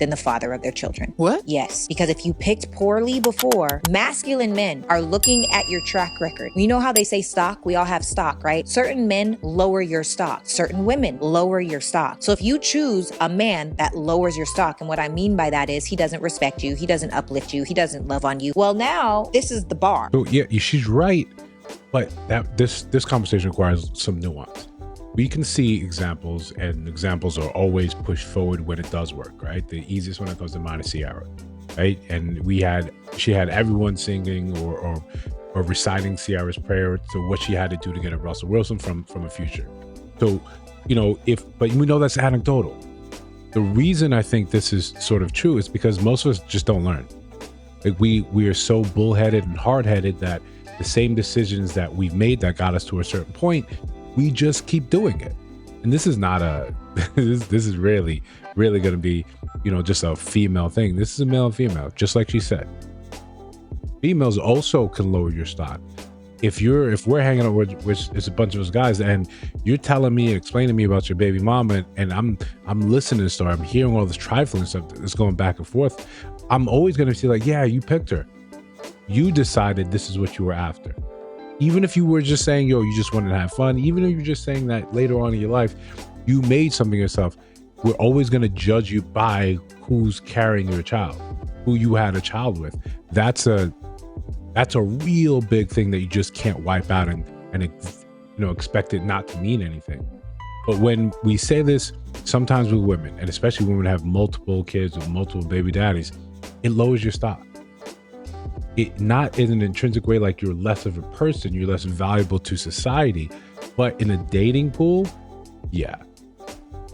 than the father of their children. What? Yes, because if you picked poorly before, masculine men are looking at your track record. You know how they say stock? We all have stock, right? Certain men lower your stock. Certain women lower your stock. So if you choose a man that lowers your stock, and what I mean by that is he doesn't respect you, he doesn't uplift you, he doesn't love on you. Well, now this is the bar. So yeah, she's right, but this conversation requires some nuance. We can see examples, and examples are always pushed forward when it does work, right? The easiest one that comes to mind is Ciara, right? And she had everyone singing or reciting Ciara's prayer to what she had to do to get a Russell Wilson from a Future. So, but we know that's anecdotal. The reason I think this is sort of true is because most of us just don't learn. Like we are so bullheaded and hard-headed that the same decisions that we've made that got us to a certain point, we just keep doing it. And this is not this is really going to be, just a female thing. This is a male and female, just like she said. Females also can lower your stock. If we're hanging out with it's a bunch of us guys and you're telling me, explaining to me about your baby mama, and I'm listening to the story, I'm hearing all this trifling stuff that's going back and forth, I'm always going to feel like, yeah, you picked her. You decided this is what you were after. Even if you were just saying, yo, you just wanted to have fun, even if you're just saying that later on in your life, you made something yourself, we're always going to judge you by who's carrying your child, who you had a child with. That's a real big thing that you just can't wipe out and expect it not to mean anything. But when we say this, sometimes with women, and especially women have multiple kids with multiple baby daddies, it lowers your stock. It not in an intrinsic way like you're less of a person, you're less valuable to society, but in a dating pool, yeah.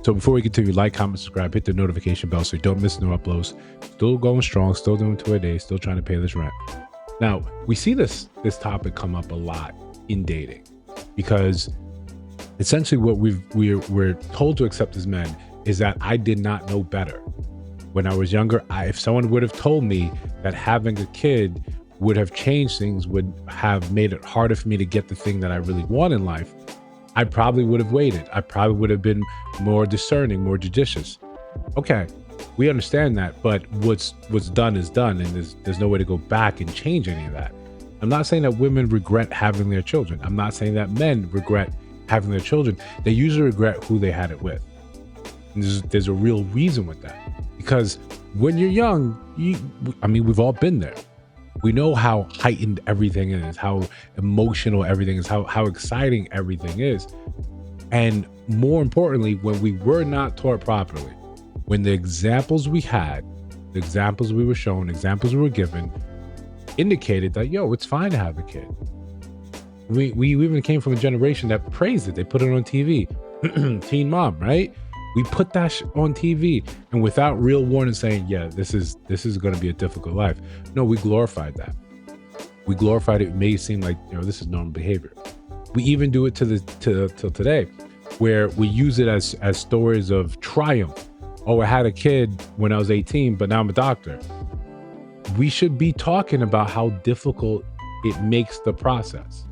So before we continue, like, comment, subscribe, hit the notification bell so you don't miss new uploads. Still going strong, still doing 2 a day, still trying to pay this rent. Now, we see this topic come up a lot in dating because essentially what we're told to accept as men is that I did not know better. When I was younger, if someone would have told me that having a kid would have changed things, would have made it harder for me to get the thing that I really want in life, I probably would have waited. I probably would have been more discerning, more judicious. Okay, we understand that, but what's done is done, and there's no way to go back and change any of that. I'm not saying that women regret having their children. I'm not saying that men regret having their children. They usually regret who they had it with. And there's a real reason with that. Because when you're young, we've all been there. We know how heightened everything is, how emotional everything is, how exciting everything is. And more importantly, when we were not taught properly, when the examples we had, the examples we were shown, examples we were given, indicated that, yo, it's fine to have a kid. We even came from a generation that praised it. They put it on TV. Teen Mom, right? We put that on TV, and without real warning saying, yeah, this is going to be a difficult life. No, we glorified that. We glorified it. It made it seem like, this is normal behavior. We even do it till today, where we use it as stories of triumph. Oh, I had a kid when I was 18, but now I'm a doctor. We should be talking about how difficult it makes the process.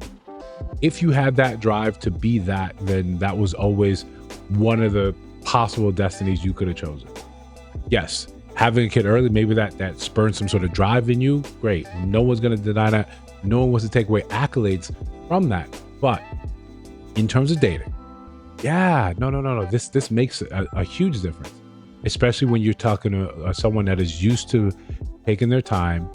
If you had that drive to be that, then that was always one of the possible destinies you could have chosen. Yes, having a kid early, maybe that spurred some sort of drive in you. Great. No one's going to deny that. No one wants to take away accolades from that. But in terms of dating, yeah, no. This makes a huge difference, especially when you're talking to someone that is used to taking their time,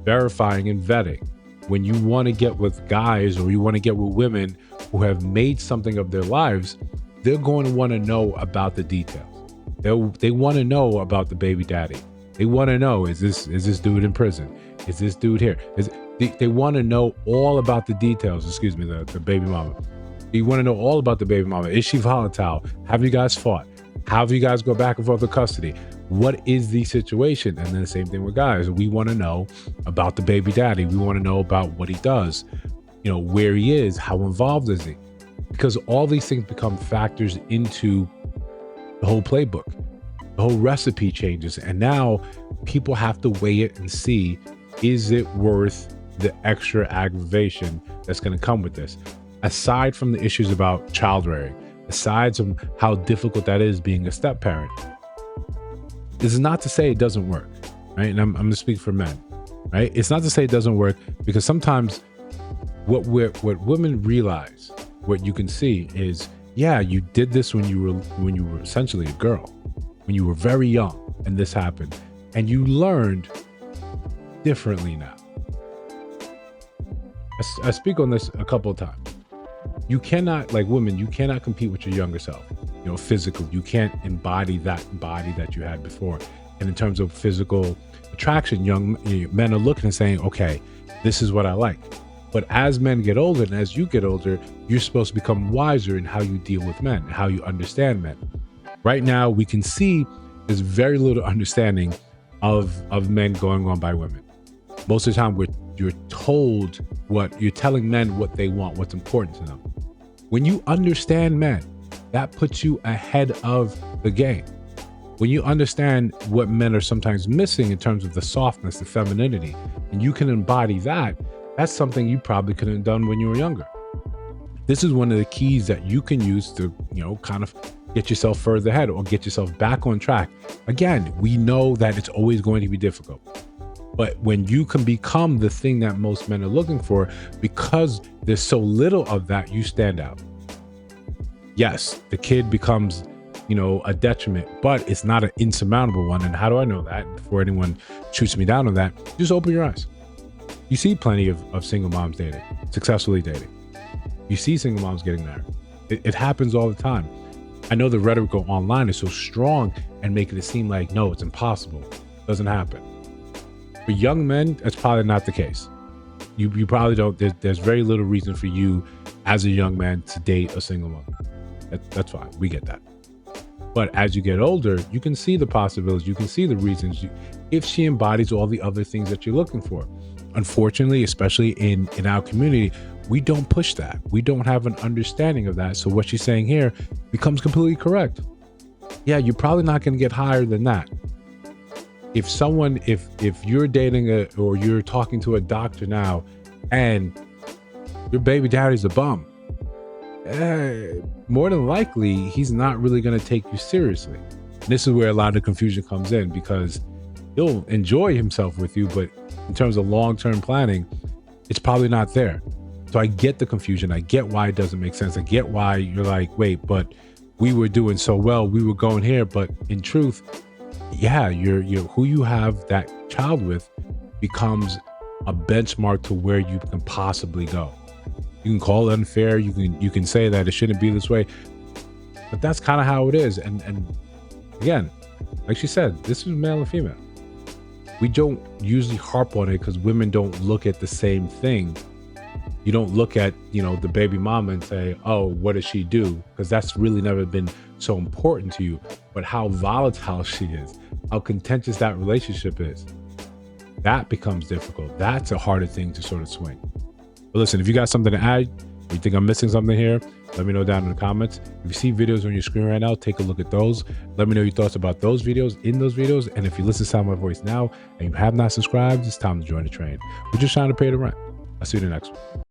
verifying and vetting. When you want to get with guys or you want to get with women who have made something of their lives, they're going to want to know about the details. They want to know about the baby daddy. They want to know, is this dude in prison? Is this dude here? They want to know all about the details. Excuse me, the baby mama. You want to know all about the baby mama. Is she volatile? Have you guys fought? How have you guys go back and forth with custody? What is the situation? And then the same thing with guys. We want to know about the baby daddy. We want to know about what he does, where he is, how involved is he? Because all these things become factors into the whole playbook. The whole recipe changes. And now people have to weigh it and see, is it worth the extra aggravation that's going to come with this? Aside from the issues about child rearing, aside from how difficult that is being a step parent, This is not to say it doesn't work, right? And I'm going to speak for men, right? It's not to say it doesn't work, because sometimes what women realize, what you can see is, yeah, you did this when you were essentially a girl, when you were very young, and this happened, and you learned differently now. I speak on this a couple of times. You cannot, like women, you cannot compete with your younger self. Physically, you can't embody that body that you had before. And in terms of physical attraction, young men are looking and saying, okay, this is what I like. But as men get older, and as you get older, you're supposed to become wiser in how you deal with men, how you understand men. Right now, we can see there's very little understanding of men going on by women. Most of the time, you're told you're telling men what they want, what's important to them. When you understand men, that puts you ahead of the game. When you understand what men are sometimes missing in terms of the softness, the femininity, and you can embody that, that's something you probably couldn't have done when you were younger. This is one of the keys that you can use to, kind of get yourself further ahead or get yourself back on track. Again, we know that it's always going to be difficult. But when you can become the thing that most men are looking for, because there's so little of that, you stand out. Yes, the kid becomes, a detriment, but it's not an insurmountable one. And how do I know that? Before anyone shoots me down on that, just open your eyes. You see plenty of single moms dating, successfully dating. You see single moms getting married. It happens all the time. I know the rhetoric online is so strong and making it seem like, no, it's impossible. It doesn't happen. For young men, that's probably not the case. You probably don't. There's very little reason for you as a young man to date a single mom. That's fine. We get that. But as you get older, you can see the possibilities. You can see the reasons if she embodies all the other things that you're looking for. Unfortunately, especially in our community, we don't push that. We don't have an understanding of that. So what she's saying here becomes completely correct. Yeah, you're probably not going to get higher than that. If you're dating or you're talking to a doctor now and your baby daddy's a bum, more than likely, he's not really going to take you seriously. And this is where a lot of confusion comes in, because he'll enjoy himself with you, but in terms of long-term planning, it's probably not there. So I get the confusion. I get why it doesn't make sense. I get why you're like, wait, but we were doing so well. We were going here. But in truth, yeah, you're who you have that child with becomes a benchmark to where you can possibly go. You can call it unfair. You can say that it shouldn't be this way, but that's kind of how it is. And again, like she said, this is male and female. We don't usually harp on it because women don't look at the same thing. You don't look at, the baby mama and say, oh, what does she do? Because that's really never been so important to you. But how volatile she is, how contentious that relationship is, that becomes difficult. That's a harder thing to sort of swing. But listen, if you got something to add, or you think I'm missing something here, let me know down in the comments. If you see videos on your screen right now, take a look at those. Let me know your thoughts about those videos, in those videos. And if you listen to sound my voice now and you have not subscribed, it's time to join the train. We're just trying to pay the rent. I'll see you in the next one.